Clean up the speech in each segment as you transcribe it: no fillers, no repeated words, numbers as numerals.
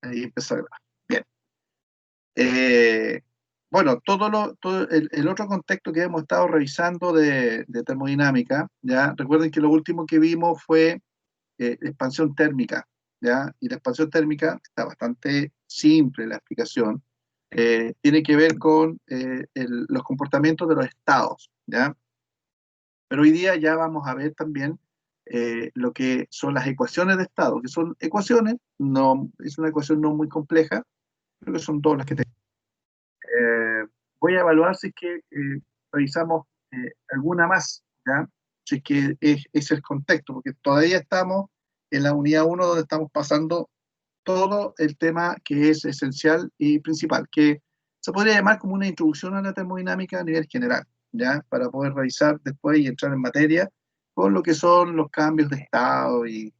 Ahí empezó a grabar. Bien. Eh, bueno, todo el otro contexto que hemos estado revisando de termodinámica, ¿ya? Recuerden que lo último que vimos fue expansión térmica, ¿ya? Y la expansión térmica está bastante simple la explicación. Tiene que ver con los comportamientos de los estados, ¿ya? Pero hoy día ya vamos a ver también lo que son las ecuaciones de estado, que son ecuaciones, no, es una ecuación no muy compleja, creo que son todas las que tengo. Voy a evaluar si es que revisamos alguna más, ¿ya? Si es que es el contexto, porque todavía estamos en la unidad uno donde estamos pasando todo el tema que es esencial y principal, que se podría llamar como una introducción a la termodinámica a nivel general, ¿ya? Para poder revisar después y entrar en materia con lo que son los cambios de estado y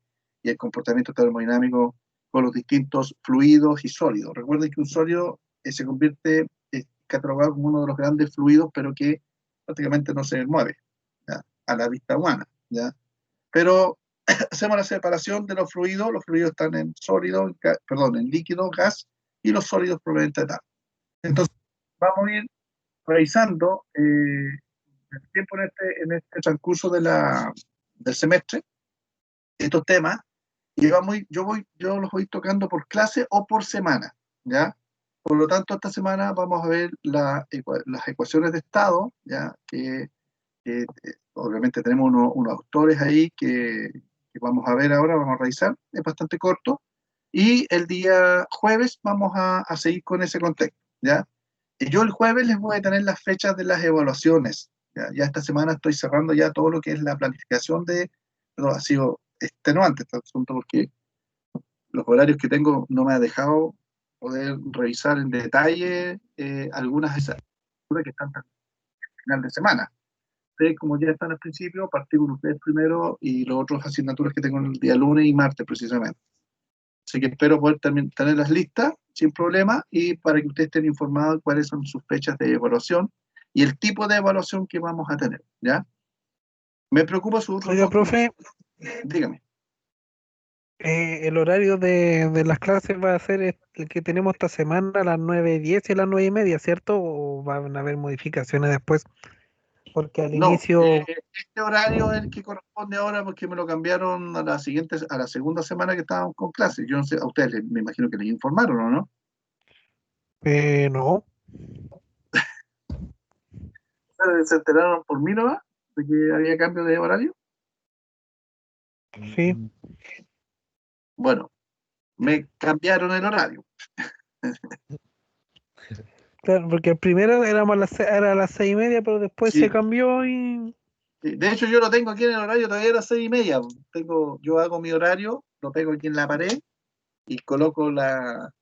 el comportamiento termodinámico con los distintos fluidos y sólidos. Recuerden que un sólido se convierte, es catalogado como uno de los grandes fluidos, pero que prácticamente no se mueve, ¿ya? A la vista humana, ¿ya? Pero hacemos la separación de los fluidos están en sólido, perdón, en líquido, gas, y los sólidos provenientes de tal. Entonces, vamos a ir revisando el tiempo en este transcurso del semestre, estos temas, y yo los voy tocando por clase o por semana, ¿ya? Por lo tanto, esta semana vamos a ver las ecuaciones de estado, ¿ya? Obviamente tenemos unos autores ahí que vamos a ver ahora, vamos a revisar, es bastante corto, y el día jueves vamos a seguir con ese contexto, ¿ya? Y yo el jueves les voy a tener las fechas de las evaluaciones, ¿ya? Ya esta semana estoy cerrando ya todo lo que es la planificación pero ha sido extenuante este asunto porque los horarios que tengo no me ha dejado poder revisar en detalle algunas de esas que están al final de semana. Ustedes, como ya están al principio, partí con ustedes primero y los otros asignaturas que tengo el día lunes y martes precisamente. Así que espero poder también tener las listas sin problema y para que ustedes estén informados de cuáles son sus fechas de evaluación y el tipo de evaluación que vamos a tener, ¿ya? Me preocupa su otro Oiga, dos. profe, Dígame. el horario de las clases va a ser el que tenemos esta semana a las 9:10 y a las 9:30, ¿cierto? ¿O van a haber modificaciones después? Porque al No, inicio, este horario es el que corresponde ahora porque me lo cambiaron a la segunda semana que estábamos con clases. Yo no sé, a ustedes me imagino que les informaron, ¿o no? no, ¿Ustedes se enteraron por mí, no? De que había cambio de horario. sí. Bueno, me cambiaron el horario. Claro, porque el primero era a las 6:30, pero después se Sí, cambió y... sí. De hecho, yo lo tengo aquí en el horario todavía a las 6:30. Yo hago mi horario, lo pego aquí en la pared y coloco la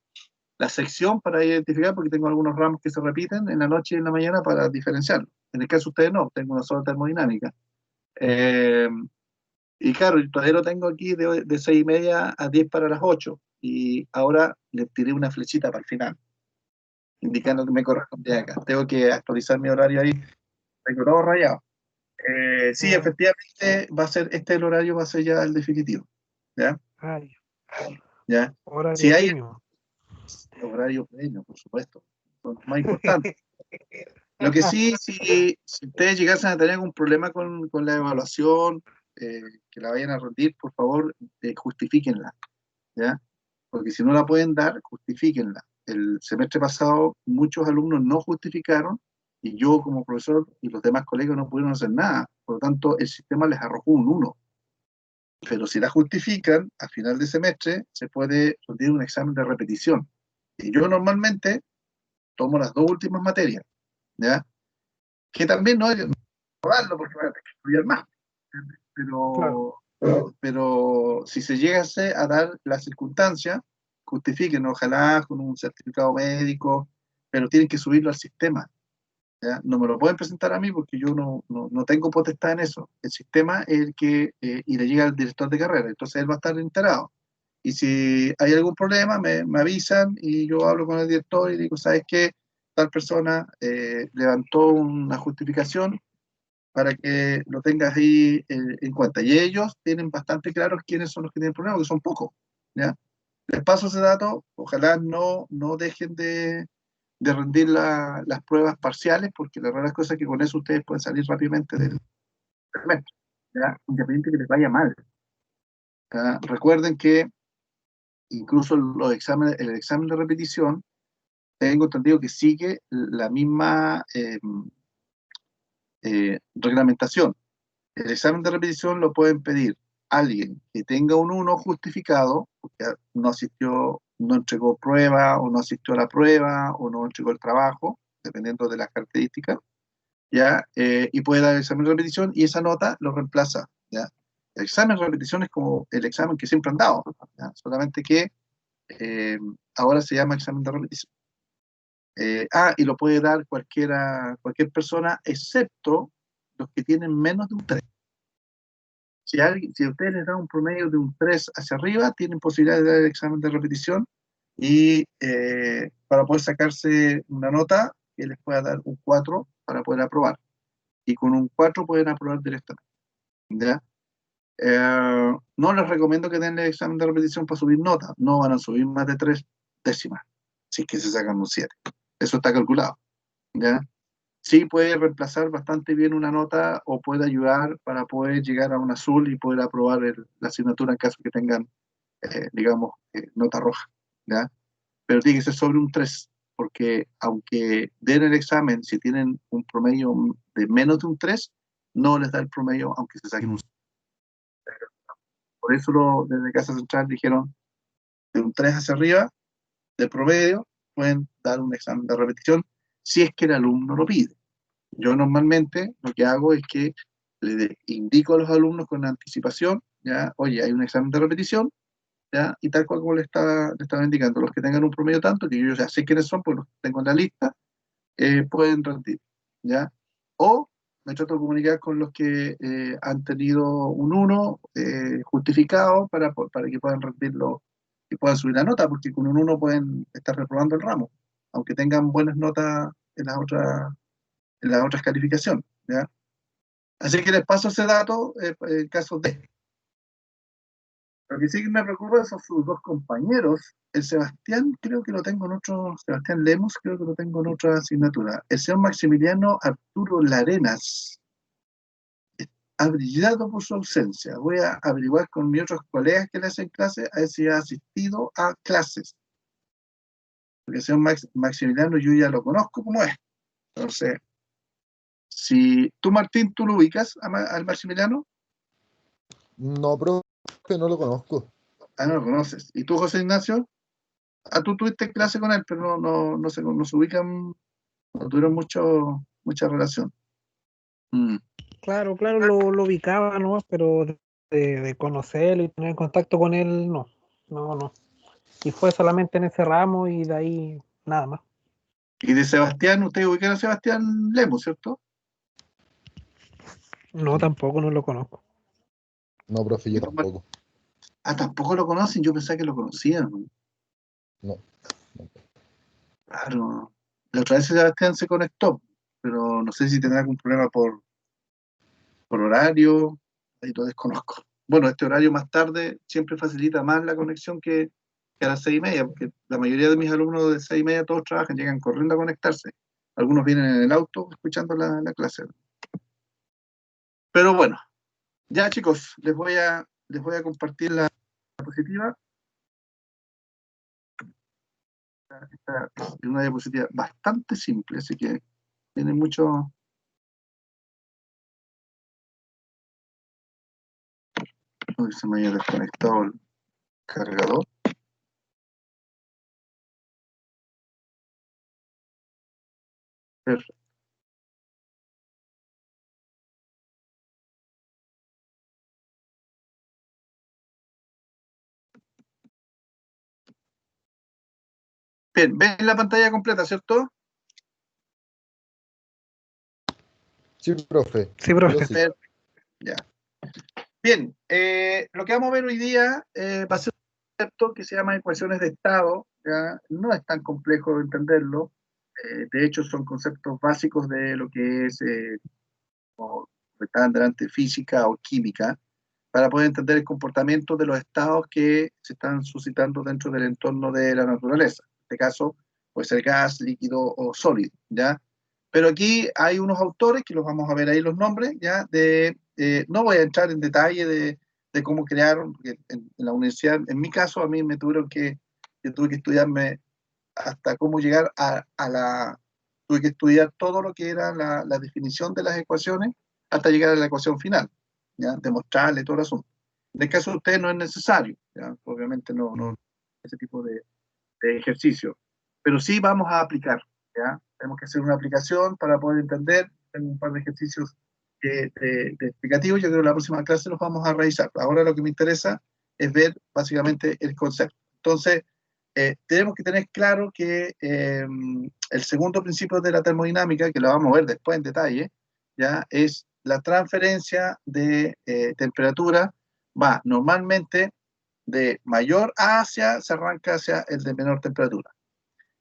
sección para identificar, porque tengo algunos ramos que se repiten en la noche y en la mañana para diferenciarlo. En el caso de ustedes no, tengo una sola termodinámica. Eh, y claro, yo todavía lo tengo aquí de 6:30 a 10 para las 8. Y ahora le tiré una flechita para el final, indicando que me corresponde acá. Tengo que actualizar mi horario ahí, tengo todo rayado. Sí, ah, efectivamente el horario va a ser ya el definitivo. ¿Ya? ay, ¿Ya? Si horario hay premium. horario premium, por supuesto, son los más importantes. Lo que sí, si ustedes llegasen a tener algún problema con la evaluación, que la vayan a rendir, por favor, justifíquenla, ¿ya? Porque si no la pueden dar, justifíquenla. El semestre pasado muchos alumnos no justificaron y yo como profesor y los demás colegas no pudieron hacer nada. Por lo tanto, el sistema les arrojó un 1. Pero si la justifican, a final de semestre se puede rendir un examen de repetición. Y yo normalmente tomo las dos últimas materias, ¿ya? Que también no hay que darlo porque van a tener que estudiar más. Claro, Pero si se llegase a dar la circunstancia, justifiquen, ojalá con un certificado médico, pero tienen que subirlo al sistema, ¿ya? No me lo pueden presentar a mí porque yo no tengo potestad en eso. El sistema es el que, y le llega al director de carrera, entonces él va a estar enterado. Y si hay algún problema, me avisan y yo hablo con el director y digo, ¿sabes qué? Tal persona levantó una justificación para que lo tengas ahí en cuenta. Y ellos tienen bastante claros quiénes son los que tienen problemas, que son pocos, ¿ya? Les paso ese dato, ojalá no dejen de rendir las pruebas parciales, porque la verdad es que con eso ustedes pueden salir rápidamente del semestre, ¿ya? Independiente que les vaya mal. ¿Ya? Recuerden que incluso los exámenes, el examen de repetición, tengo entendido que sigue la misma reglamentación. El examen de repetición lo pueden pedir alguien que tenga un 1 justificado, porque no asistió, no entregó prueba, o no asistió a la prueba, o no entregó el trabajo, dependiendo de las características, ¿ya? Y puede dar el examen de repetición y esa nota lo reemplaza, ¿ya? El examen de repetición es como el examen que siempre han dado, ¿ya? Solamente que eh, ahora se llama examen de repetición. Y lo puede dar cualquier persona, excepto los que tienen menos de un 3. Si ustedes les dan un promedio de un 3 hacia arriba, tienen posibilidad de dar el examen de repetición y para poder sacarse una nota que les pueda dar un 4 para poder aprobar. Y con un 4 pueden aprobar directamente, ¿ya? No les recomiendo que den el examen de repetición para subir notas. No van a subir más de 3 décimas, si es que se sacan un 7. Eso está calculado, ¿ya? Sí puede reemplazar bastante bien una nota o puede ayudar para poder llegar a un azul y poder aprobar la asignatura en caso que tengan, digamos, nota roja, ¿ya? Pero tiene que ser sobre un 3 porque aunque den el examen, si tienen un promedio de menos de un 3 no les da el promedio aunque se saquen un 6. Por eso desde Casa Central dijeron de un 3 hacia arriba, de promedio, pueden dar un examen de repetición si es que el alumno lo pide. Yo normalmente lo que hago es que le indico a los alumnos con anticipación, ya, oye, hay un examen de repetición, ya, y tal cual como le estaba indicando, los que tengan un promedio tanto, que yo ya sé quiénes son, pues los tengo en la lista, pueden rendir, ya. O me trato de comunicar con los que han tenido un 1 justificado para que puedan rendirlo y puedan subir la nota, porque con un 1 pueden estar reprobando el ramo, aunque tengan buenas notas en las otras calificaciones, ¿ya? Así que les paso ese dato en caso de. Lo que sí que me preocupa son sus dos compañeros. El Sebastián, creo que lo tengo en otro, Sebastián Lemos, creo que lo tengo en otra asignatura. El señor Maximiliano Arturo Larenas ha brillado por su ausencia. Voy a averiguar con mis otros colegas que le hacen clases a ver si ha asistido a clases. Porque el señor Maximiliano yo ya lo conozco como es. Entonces, si tú, Martín, tú lo ubicas al Maximiliano. No, profe, no lo conozco. No lo conoces. ¿Y tú, José Ignacio? Tú tuviste clase con él, pero no se ubican, no tuvieron mucha relación. Mm. Claro, claro, lo ubicaba, ¿no? Pero de conocerlo y tener contacto con él, no. No, no. Y fue solamente en ese ramo y de ahí nada más. Y de Sebastián, ustedes ubican a Sebastián Lemos, ¿cierto? No, tampoco no lo conozco. No, profe, yo ¿Y tú, tampoco. tampoco lo conocen, yo pensaba que lo conocían. No. Claro. La otra vez Sebastián se conectó, pero no sé si tendrá algún problema por horario, ahí lo desconozco. Bueno, este horario más tarde siempre facilita más la conexión que a las 6:30, porque la mayoría de mis alumnos de 6:30 todos trabajan, llegan corriendo a conectarse. Algunos vienen en el auto escuchando la clase. Pero bueno, ya chicos, les voy a compartir la diapositiva. Esta es una diapositiva bastante simple, así que tiene mucho. Uy, se me haya desconectado el cargador. Perfecto. Bien, ven la pantalla completa, ¿cierto? Sí, profe. Sí, profe. Yo sí. Ya. Bien, lo que vamos a ver hoy día va a ser un concepto que se llama ecuaciones de estado, ¿ya? No es tan complejo de entenderlo, de hecho son conceptos básicos de lo que es, como estaban delante, física o química, para poder entender el comportamiento de los estados que se están suscitando dentro del entorno de la naturaleza. En este caso, puede ser gas, líquido o sólido, ¿ya? Pero aquí hay unos autores, que los vamos a ver ahí los nombres, ¿ya? No voy a entrar en detalle de cómo crearon, porque en la universidad, en mi caso, a mí yo tuve que estudiarme hasta cómo llegar tuve que estudiar todo lo que era la definición de las ecuaciones hasta llegar a la ecuación final, ¿ya? Demostrarle todo el asunto. En el caso de ustedes no es necesario, ¿ya? Obviamente no ese tipo de ejercicio, pero sí vamos a aplicar, ¿ya? Tenemos que hacer una aplicación para poder entender. Tengo un par de ejercicios de explicativos, yo creo que la próxima clase los vamos a revisar. Ahora lo que me interesa es ver básicamente el concepto. Entonces, tenemos que tener claro que el segundo principio de la termodinámica, que lo vamos a ver después en detalle, ¿ya? Es la transferencia de temperatura, va normalmente de mayor se arranca hacia el de menor temperatura.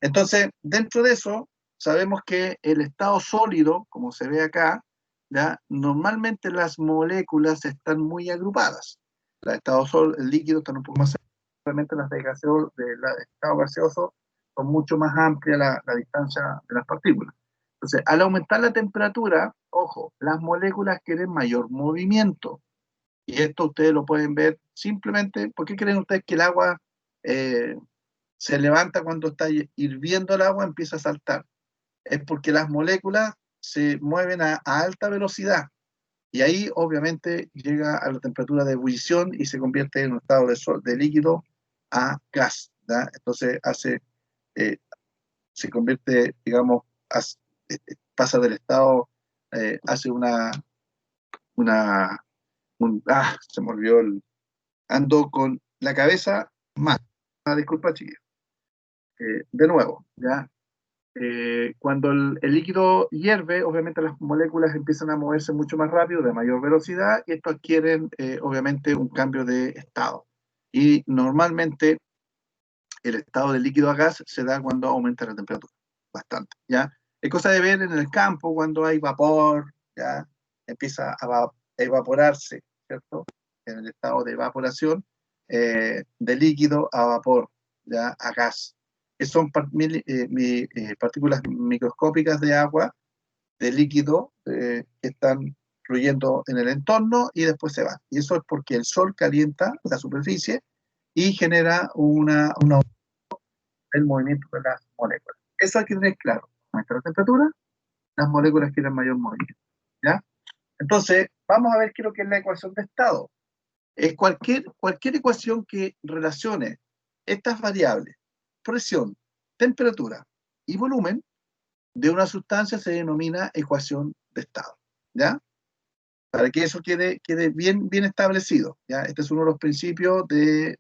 Entonces, dentro de eso, sabemos que el estado sólido, como se ve acá, ¿ya? Normalmente las moléculas están muy agrupadas. El estado el líquido están un poco más, realmente las de estado gaseoso son mucho más amplias la distancia de las partículas. Entonces, al aumentar la temperatura, ojo, las moléculas quieren mayor movimiento. Y esto ustedes lo pueden ver simplemente. ¿Por qué creen ustedes que el agua eh, se levanta cuando está hirviendo el agua, empieza a saltar? Es porque las moléculas se mueven a alta velocidad. Y ahí obviamente llega a la temperatura de ebullición y se convierte en un estado de líquido a gas, ¿verdad? Entonces se convierte, digamos, pasa del estado, hace una se me olvidó ando con la cabeza mal. Disculpa, chiquillos. De nuevo, ¿ya? Cuando el líquido hierve, obviamente las moléculas empiezan a moverse mucho más rápido, de mayor velocidad, y esto adquieren, obviamente, un cambio de estado. Y normalmente el estado de líquido a gas se da cuando aumenta la temperatura, bastante, ¿ya? Es cosa de ver en el campo cuando hay vapor, ¿ya? Empieza a evaporarse, ¿cierto? En el estado de evaporación, de líquido a vapor, ¿ya? A gas. Que son partículas microscópicas de agua, de líquido, que están fluyendo en el entorno y después se van. Y eso es porque el sol calienta la superficie y genera el movimiento de las moléculas. Eso hay que tener claro. Aumenta la temperatura, las moléculas quieren mayor movimiento, ¿ya? Entonces, vamos a ver qué es lo que es la ecuación de estado. Es cualquier ecuación que relacione estas variables, presión, temperatura y volumen de una sustancia, se denomina ecuación de estado, ¿ya? Para que eso quede bien establecido, ¿ya? Este es uno de los principios de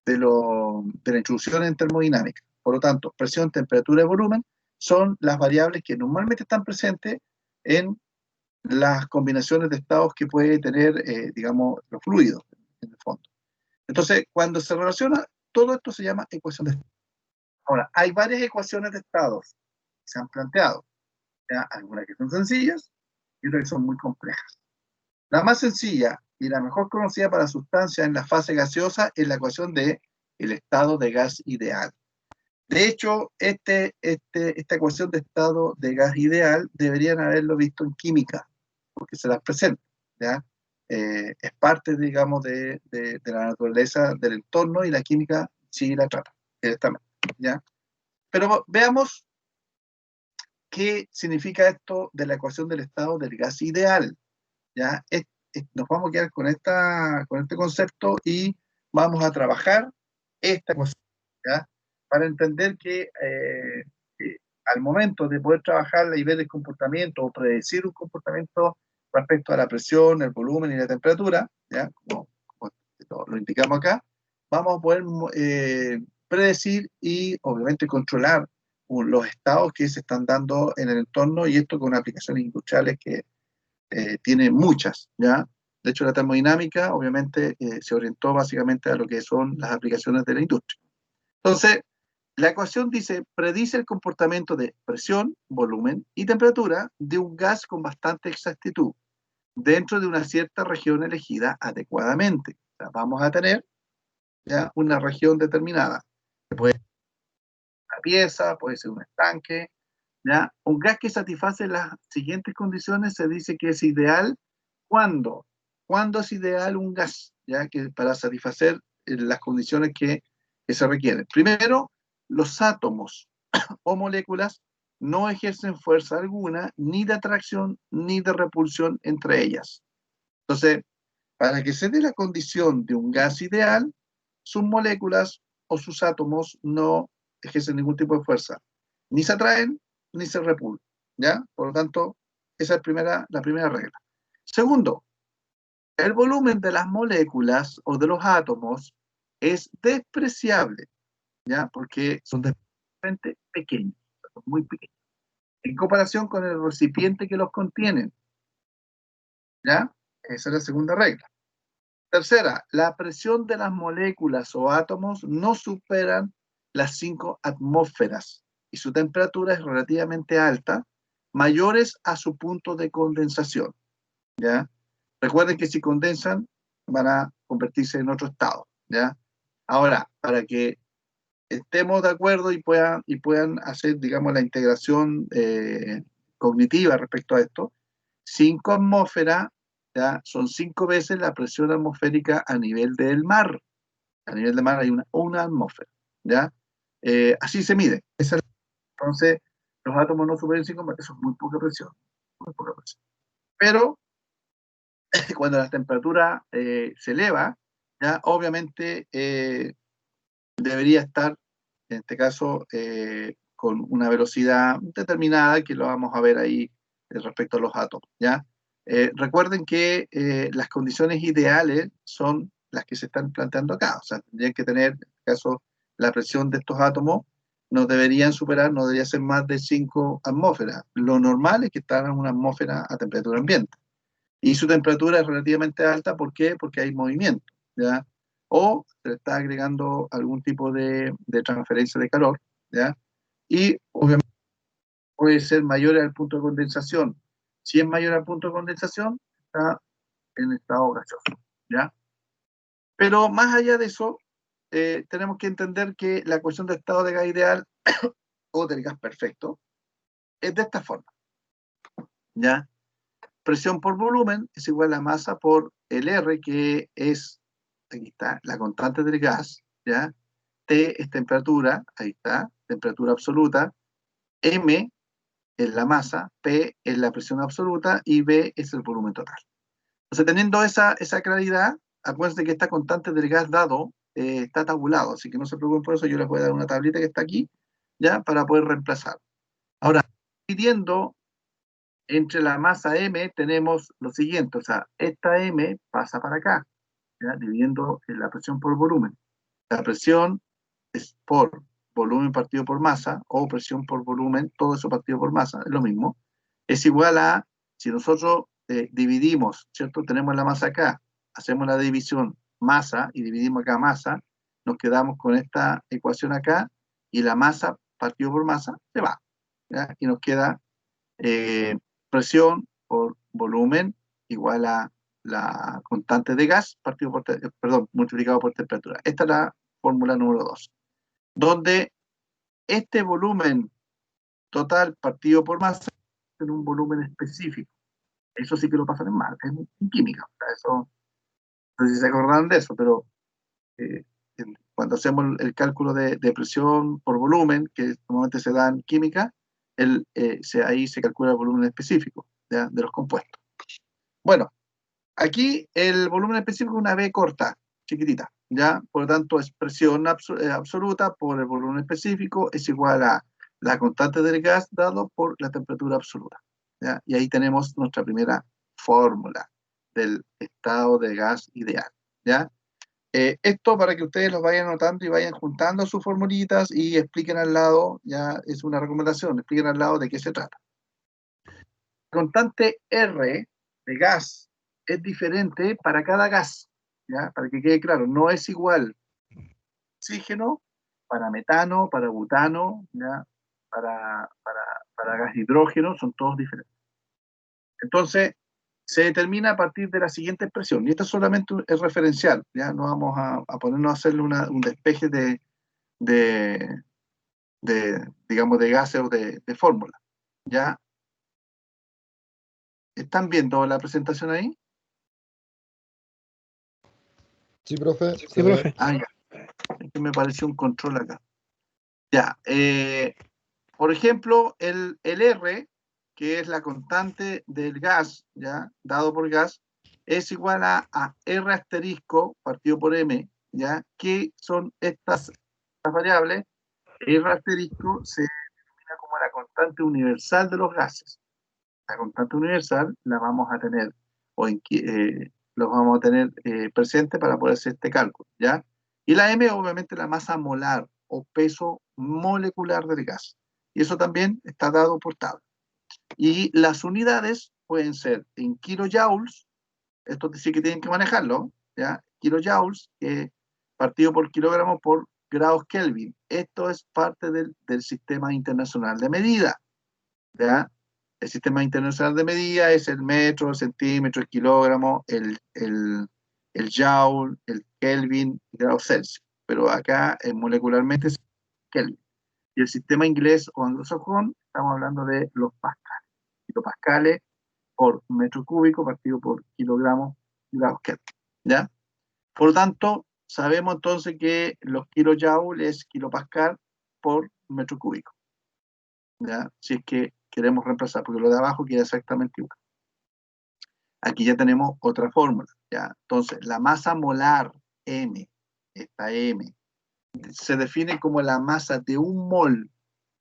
la introducción en termodinámica. Por lo tanto, presión, temperatura y volumen son las variables que normalmente están presentes en las combinaciones de estados que puede tener, digamos, los fluidos, en el fondo. Entonces, cuando se relaciona, todo esto se llama ecuación de estado. Ahora, hay varias ecuaciones de estados que se han planteado, ¿ya? Algunas que son sencillas y otras que son muy complejas. La más sencilla y la mejor conocida para sustancias en la fase gaseosa es la ecuación de el estado de gas ideal. De hecho, esta ecuación de estado de gas ideal deberían haberlo visto en química, porque se las presenta, ¿ya? Es parte, digamos, de la naturaleza del entorno, y la química sí la trata directamente, ¿ya? Pero veamos qué significa esto de la ecuación del estado del gas ideal, ¿ya? Nos vamos a quedar con este concepto y vamos a trabajar esta ecuación, ¿ya? Para entender que al momento de poder trabajarla y ver el comportamiento o predecir un comportamiento respecto a la presión, el volumen y la temperatura, ¿ya? Como lo indicamos acá, vamos a poder predecir y obviamente controlar los estados que se están dando en el entorno, y esto con aplicaciones industriales que tiene muchas, ¿ya? De hecho, la termodinámica obviamente se orientó básicamente a lo que son las aplicaciones de la industria. Entonces, la ecuación predice el comportamiento de presión, volumen y temperatura de un gas con bastante exactitud. dentro de una cierta región elegida adecuadamente. O sea, vamos a tener ya una región determinada. Puede ser una pieza, puede ser un estanque, ¿ya? Un gas que satisface las siguientes condiciones se dice que es ideal. ¿Cuándo? ¿Cuándo es ideal un gas? ¿Ya? Que para satisfacer las condiciones que se requieren. Primero, los átomos o moléculas no ejercen fuerza alguna, ni de atracción, ni de repulsión entre ellas. Entonces, para que se dé la condición de un gas ideal, sus moléculas o sus átomos no ejercen ningún tipo de fuerza. Ni se atraen, ni se repulsan. ¿Ya? Por lo tanto, esa es la primera regla. Segundo, el volumen de las moléculas o de los átomos es despreciable, ¿ya? Porque son despreciablemente pequeños, son muy pequeños, en comparación con el recipiente que los contienen, ¿ya? Esa es la segunda regla. Tercera, la presión de las moléculas o átomos no superan las 5 atmósferas y su temperatura es relativamente alta, mayores a su punto de condensación, ¿ya? Recuerden que si condensan van a convertirse en otro estado, ¿ya? Ahora, para que estemos de acuerdo y puedan hacer, digamos, la integración cognitiva respecto a esto, 5 atmósferas, ¿ya? Son 5 veces la presión atmosférica a nivel del mar. A nivel del mar hay una atmósfera, ¿ya? Así se mide. Entonces, los átomos no superan 5 atmósferas, eso es muy poca presión, muy poca presión. Pero cuando la temperatura se eleva, ya obviamente debería estar, en este caso, con una velocidad determinada, que lo vamos a ver ahí respecto a los átomos, ¿ya? Recuerden que las condiciones ideales son las que se están planteando acá, o sea, tendrían que tener, en este caso, la presión de estos átomos no deberían superar, no debería ser más de 5 atmósferas. Lo normal es que estén en una atmósfera a temperatura ambiente. Y su temperatura es relativamente alta, ¿por qué? Porque hay movimiento, ¿ya? O se le está agregando algún tipo de transferencia de calor, ¿ya? Y obviamente puede ser mayor al punto de condensación. Si es mayor al punto de condensación, está en estado gaseoso, ¿ya? Pero más allá de eso, tenemos que entender que la ecuación de estado de gas ideal o del gas perfecto es de esta forma, ¿ya? Presión por volumen es igual a masa por el R, que es, aquí está, la constante del gas, ¿ya? T es temperatura, ahí está, temperatura absoluta, M es la masa, P es la presión absoluta y B es el volumen total. Entonces, teniendo esa claridad, acuérdense que esta constante del gas dado está tabulado, así que no se preocupen por eso, yo les voy a dar una tablita que está aquí, ¿ya? Para poder reemplazar. Ahora, dividiendo entre la masa M tenemos lo siguiente, o sea, esta M pasa para acá, ¿ya? Dividiendo la presión por volumen. La presión es por volumen partido por masa, o presión por volumen, todo eso partido por masa, es lo mismo. Es igual a, si nosotros dividimos, ¿cierto? Tenemos la masa acá, hacemos la división masa y dividimos acá masa, nos quedamos con esta ecuación acá, y la masa partido por masa se va, ¿ya? Y nos queda presión por volumen igual a la constante de gas partido por, perdón, multiplicado por temperatura. Esta es la fórmula número 2, donde este volumen total partido por masa es un volumen específico. Eso sí que lo pasan en química. O sea, eso, no sé si se acordan de eso, pero eh, cuando hacemos el cálculo de presión por volumen, que normalmente se da en química, ahí se calcula el volumen específico, ¿ya? De los compuestos. Bueno, aquí el volumen específico es una B corta, chiquitita, ¿ya? Por lo tanto, es presión absoluta por el volumen específico es igual a la constante del gas dado por la temperatura absoluta, ¿ya? Y ahí tenemos nuestra primera fórmula del estado de gas ideal, ¿ya? Esto para que ustedes los vayan anotando y vayan juntando sus formulitas y expliquen al lado, ya es una recomendación, expliquen al lado de qué se trata. La constante R de gas es diferente para cada gas, ¿ya? Para que quede claro, no es igual oxígeno para metano, para butano, ¿ya? Para gas hidrógeno, son todos diferentes. Entonces, se determina a partir de la siguiente expresión, y esto solamente es referencial, ya no vamos a ponernos a hacerle un despeje de, digamos, de gases o de fórmula. ¿Ya? ¿Están viendo la presentación ahí? Sí, profe. Sí, profe. Ah, ya. Es que me pareció un control acá. Ya. Por ejemplo, el R, que es la constante del gas, ¿ya? Dado por gas, es igual a R asterisco partido por M, ¿ya? ¿Qué son estas variables? R asterisco se denomina como la constante universal de los gases. La constante universal la vamos a tener, los vamos a tener presente para poder hacer este cálculo, ¿ya? Y la M, obviamente, la masa molar o peso molecular del gas. Y eso también está dado por tabla. Y las unidades pueden ser en kilojoules, esto sí que tienen que manejarlo, ¿ya? Kilojoules, partido por kilogramo por grados Kelvin. Esto es parte del sistema internacional de medida, ¿ya? El sistema internacional de medida es el metro, el centímetro, el kilogramo, el joule, el Kelvin, el grado Celsius. Pero acá molecularmente es Kelvin. Y el sistema inglés o anglosajón, estamos hablando de los pascales. Kilopascales por metro cúbico partido por kilogramos grados Kelvin. ¿Ya? Por lo tanto, sabemos entonces que los kilojoules es kilopascal por metro cúbico. ¿Ya? Si es que queremos reemplazar, porque lo de abajo queda exactamente igual. Aquí ya tenemos otra fórmula, ¿ya? Entonces, la masa molar M, esta M, se define como la masa de un mol,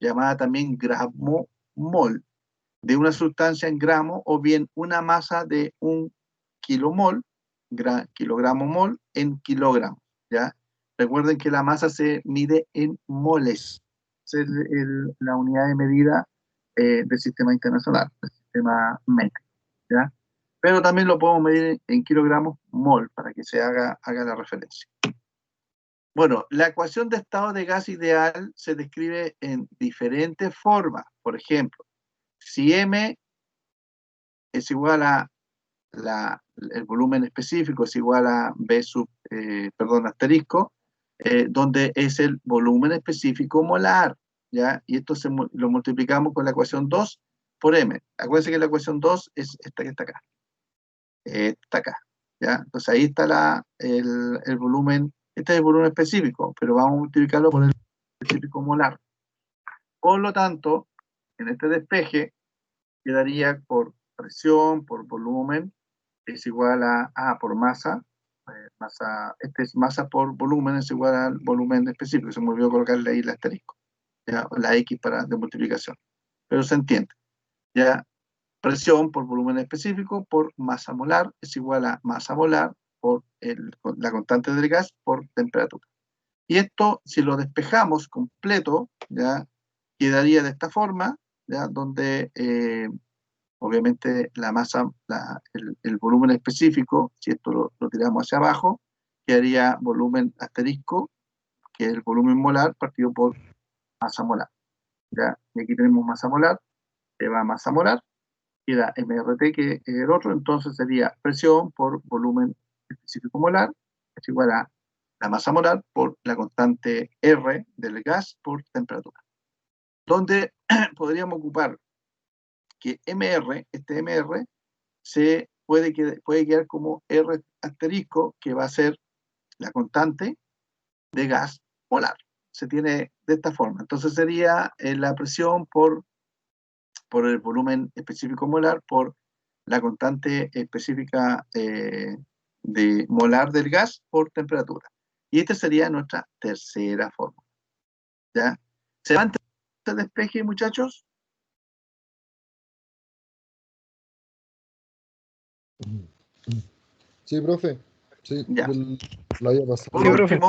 llamada también gramo mol, de una sustancia en gramo, o bien una masa de un kilomol, kilogramo mol, en kilogramos, ¿ya? Recuerden que la masa se mide en moles, es la unidad de medida del sistema internacional, del sistema métrico, ¿ya? Pero también lo podemos medir en kilogramos mol para que se haga la referencia. Bueno, la ecuación de estado de gas ideal se describe en diferentes formas. Por ejemplo, si M es igual a el volumen específico es igual a B asterisco, donde es el volumen específico molar, ¿ya? Y esto lo multiplicamos con la ecuación 2 por M. Acuérdense que la ecuación 2 es esta que está acá. Está acá, ¿ya? Entonces ahí está el volumen, este es el volumen específico, pero vamos a multiplicarlo por el específico molar. Por lo tanto, en este despeje quedaría por presión, por volumen, es igual a por masa, este es masa por volumen, es igual al volumen específico, se me olvidó colocarle ahí el asterisco, ¿ya? La X de multiplicación, pero se entiende, ¿ya? Presión por volumen específico por masa molar es igual a masa molar por la constante del gas por temperatura. Y esto, si lo despejamos completo, ¿ya? Quedaría de esta forma, ¿ya? Donde obviamente la masa, el volumen específico, si esto lo tiramos hacia abajo, quedaría volumen asterisco, que es el volumen molar, partido por masa molar, ¿ya? Y aquí tenemos masa molar, que va a masa molar, queda MRT, que es el otro, entonces sería presión por volumen específico molar, es igual a la masa molar por la constante R del gas por temperatura. Donde podríamos ocupar que MR, este MR, se puede quedar como R asterisco, que va a ser la constante de gas molar. Se tiene de esta forma. Entonces sería la presión por el volumen específico molar por la constante específica de molar del gas por temperatura. Y esta sería nuestra tercera forma. ¿Ya? ¿Se va a entender este despeje, muchachos? Sí, profe. Sí, Ya. lo había pasado. Por Sí, profe.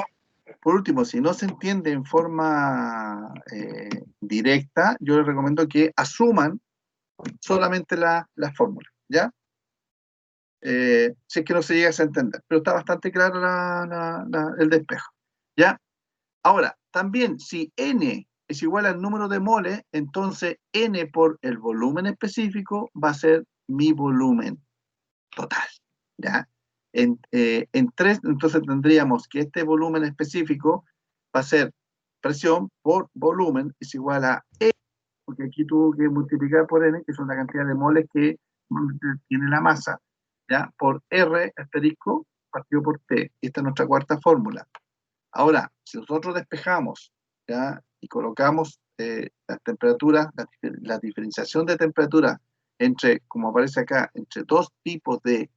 último, si no se entiende en forma directa, yo les recomiendo que asuman solamente la fórmula, ¿ya? Si es que no se llega a entender, pero está bastante claro el despejo, ¿ya? Ahora, también si N es igual al número de moles, entonces N por el volumen específico va a ser mi volumen, total, ¿ya? En 3, entonces tendríamos que este volumen específico va a ser presión por volumen es igual a E, porque aquí tuvo que multiplicar por N, que son la cantidad de moles que tiene la masa, ¿ya? Por R asterisco partido por T. Esta es nuestra cuarta fórmula. Ahora, si nosotros despejamos, ¿ya? Y colocamos las temperaturas, la diferenciación de temperatura entre, como aparece acá, entre dos tipos de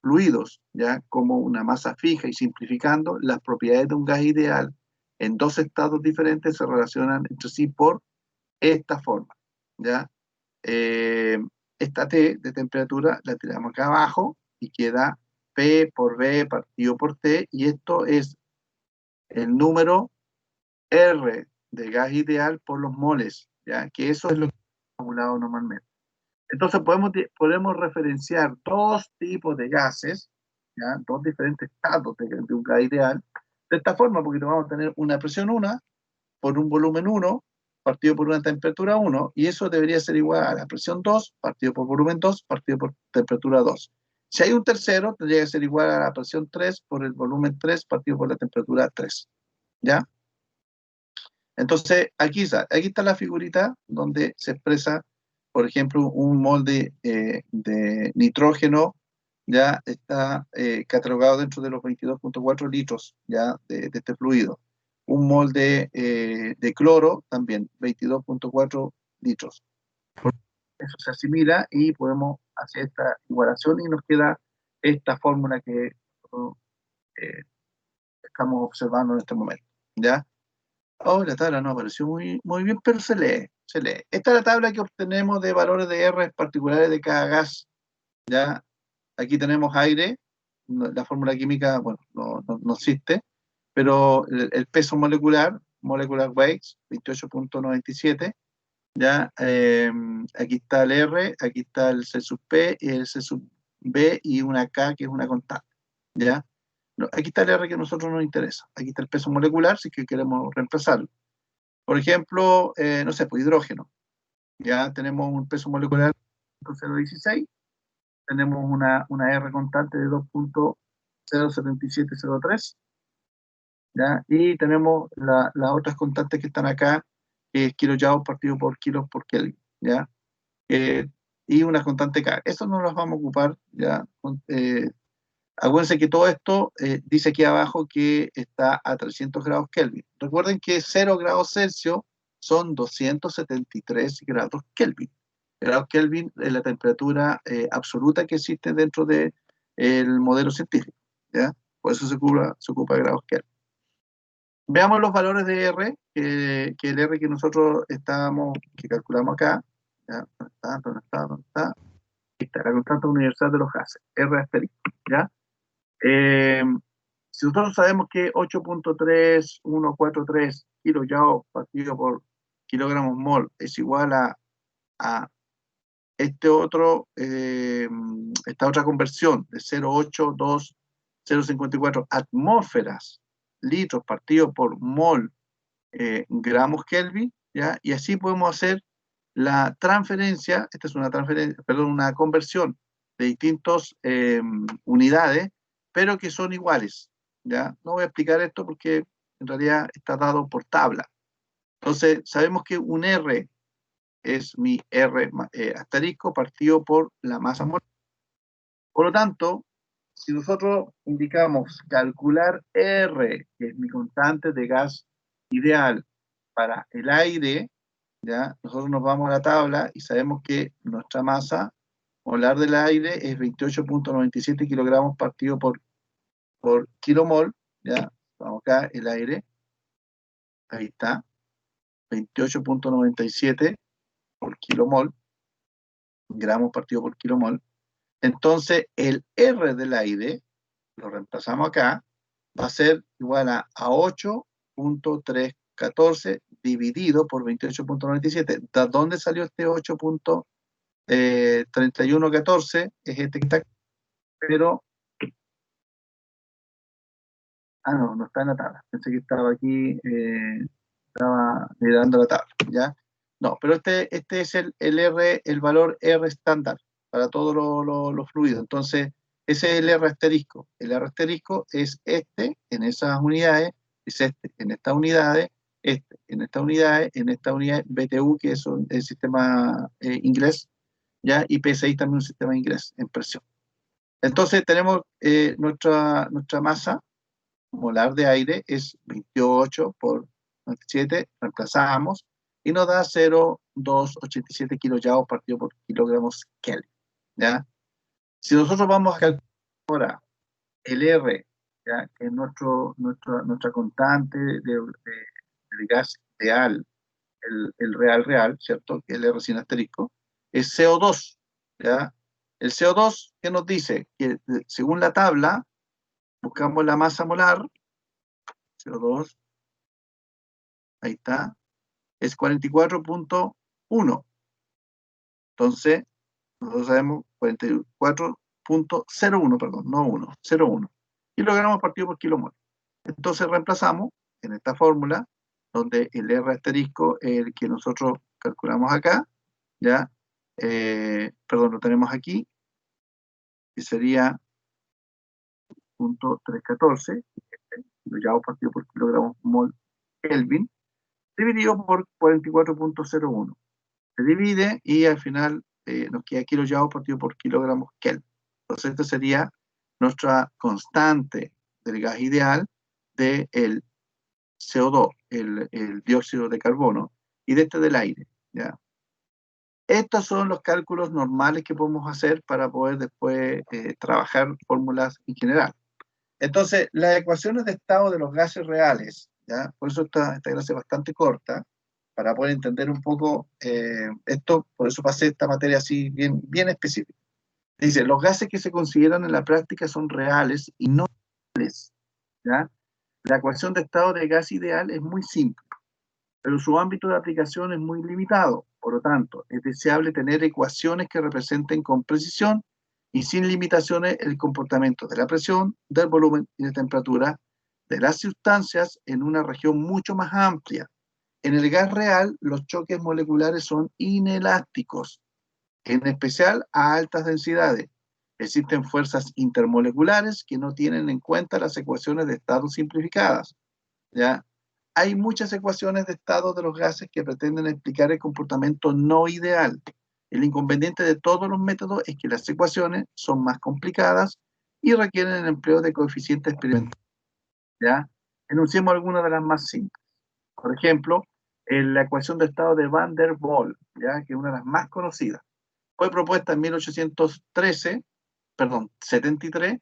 fluidos, ¿ya? Como una masa fija y simplificando, las propiedades de un gas ideal en dos estados diferentes se relacionan entre sí por esta forma, ¿ya? Eh, esta T de temperatura la tiramos acá abajo y queda P por V partido por T, y esto es el número R de gas ideal por los moles, ¿ya? Que eso es lo que hemos calculado normalmente. Entonces podemos referenciar dos tipos de gases, ¿ya? Dos diferentes estados de un gas ideal, de esta forma, porque vamos a tener una presión 1 por un volumen 1 partido por una temperatura 1, y eso debería ser igual a la presión 2 partido por volumen 2 partido por temperatura 2. Si hay un tercero, tendría que ser igual a la presión 3 por el volumen 3 partido por la temperatura 3, ¿ya? Entonces, aquí está la figurita donde se expresa, por ejemplo, un mol de nitrógeno, ya está catalogado dentro de los 22.4 litros, ya, de este fluido. Un mol de cloro también, 22.4 litros. Eso se asimila y podemos hacer esta igualación y nos queda esta fórmula que eh, estamos observando en este momento, ¿ya? Oh, la tabla no apareció muy bien, pero se lee, se lee. Esta es la tabla que obtenemos de valores de R particulares de cada gas, ¿ya? Aquí tenemos aire, la fórmula química, bueno, no existe, pero el peso molecular weight, 28.97, ¿ya? Aquí está el R, aquí está el C sub P y el C sub B y una K que es una constante, ¿ya? No, aquí está el R que a nosotros nos interesa. Aquí está el peso molecular, si es que queremos reemplazarlo. Por ejemplo, no sé, pues hidrógeno. Ya tenemos un peso molecular de 0,16, tenemos una R constante de 2.07703, ¿ya? Y tenemos las otras constantes que están acá, que es kilojoules partido por kilos por Kelvin, ¿ya? Y una constante K. Eso no las vamos a ocupar, ¿ya? Acuérdense que todo esto dice aquí abajo que está a 300 grados Kelvin. Recuerden que 0 grados Celsius son 273 grados Kelvin. Grados Kelvin es la temperatura absoluta que existe dentro del modelo científico, ¿ya? Por eso se ocupa grados Kelvin. Veamos los valores de R, que el R que nosotros que calculamos acá, ¿ya? ¿Dónde está? Aquí está, la constante universal de los gases, R asterisco, ¿ya? Si nosotros sabemos que 8.3143 kilojoules partido por kilogramos mol es igual a esta otra conversión de 0.82054 atmósferas litros partido por mol gramos Kelvin, ¿ya? Y así podemos hacer la transferencia, esta es una transferencia, perdón, una conversión de distintas unidades, pero que son iguales, ¿ya? No voy a explicar esto porque en realidad está dado por tabla. Entonces, sabemos que un R es mi R asterisco partido por la masa molar. Por lo tanto, si nosotros indicamos calcular R, que es mi constante de gas ideal para el aire, ¿ya? Nosotros nos vamos a la tabla y sabemos que nuestra masa molar del aire es 28.97 kilogramos partido por kilomol, ¿ya? Vamos acá, el aire, ahí está, 28.97 por kilomol, gramos partido por kilomol. Entonces, el R del aire, lo reemplazamos acá, va a ser igual a 8.314 dividido por 28.97. ¿De dónde salió este 8.3114? Es este que está aquí, pero... no está en la tabla. Pensé que estaba aquí, estaba mirando la tabla, ¿ya? No, pero este es el R, el valor R estándar para todos los fluidos. Entonces, Ese es el R asterisco. El R asterisco es este en esas unidades, es este en estas unidades, este en estas unidades, en esta unidad BTU, que es el sistema inglés, ¿ya? Y P6 también un sistema inglés en presión. Entonces tenemos nuestra masa molar de aire es 28 por 97, reemplazamos, y nos da 0,287 kilojoules partido por kilogramos Kelvin, ¿ya? Si nosotros vamos a calcular ahora el R, ¿ya? Que es nuestra constante del gas real, el real, ¿cierto? Que es el R sin asterisco, es CO2, ¿ya? El CO2, ¿qué nos dice? Que según la tabla, buscamos la masa molar, CO2, ahí está, es 44.1. Entonces, nosotros sabemos 44.01, perdón, no 1, 0,1. Y lo ganamos partido por kilomol. Entonces reemplazamos en esta fórmula, donde el R asterisco es el que nosotros calculamos acá, ¿ya? Perdón, lo tenemos aquí, que sería 0.314, kilojoules partido por kilogramo mol Kelvin, dividido por 44.01. Se divide y al final nos queda kilojoules partido por kilogramos Kelvin. Entonces, esta sería nuestra constante del gas ideal del CO2, el dióxido de carbono, y de este del aire, ¿ya? Estos son los cálculos normales que podemos hacer para poder después trabajar fórmulas en general. Entonces, las ecuaciones de estado de los gases reales, ¿ya? Por eso esta clase es bastante corta, para poder entender un poco esto, por eso pasé esta materia así bien específica. Dice, los gases que se consideran en la práctica son reales y no reales, ¿ya? La ecuación de estado de gas ideal es muy simple, pero su ámbito de aplicación es muy limitado. Por lo tanto, es deseable tener ecuaciones que representen con precisión y sin limitaciones el comportamiento de la presión, del volumen y de temperatura de las sustancias en una región mucho más amplia. En el gas real, los choques moleculares son inelásticos, en especial a altas densidades. Existen fuerzas intermoleculares que no tienen en cuenta las ecuaciones de estado simplificadas, ¿ya? Hay muchas ecuaciones de estado de los gases que pretenden explicar el comportamiento no ideal. El inconveniente de todos los métodos es que las ecuaciones son más complicadas y requieren el empleo de coeficientes experimentales, ¿ya? Enunciemos algunas de las más simples. Por ejemplo, la ecuación de estado de Van der Waals, ¿ya? Que es una de las más conocidas. Fue propuesta en 73,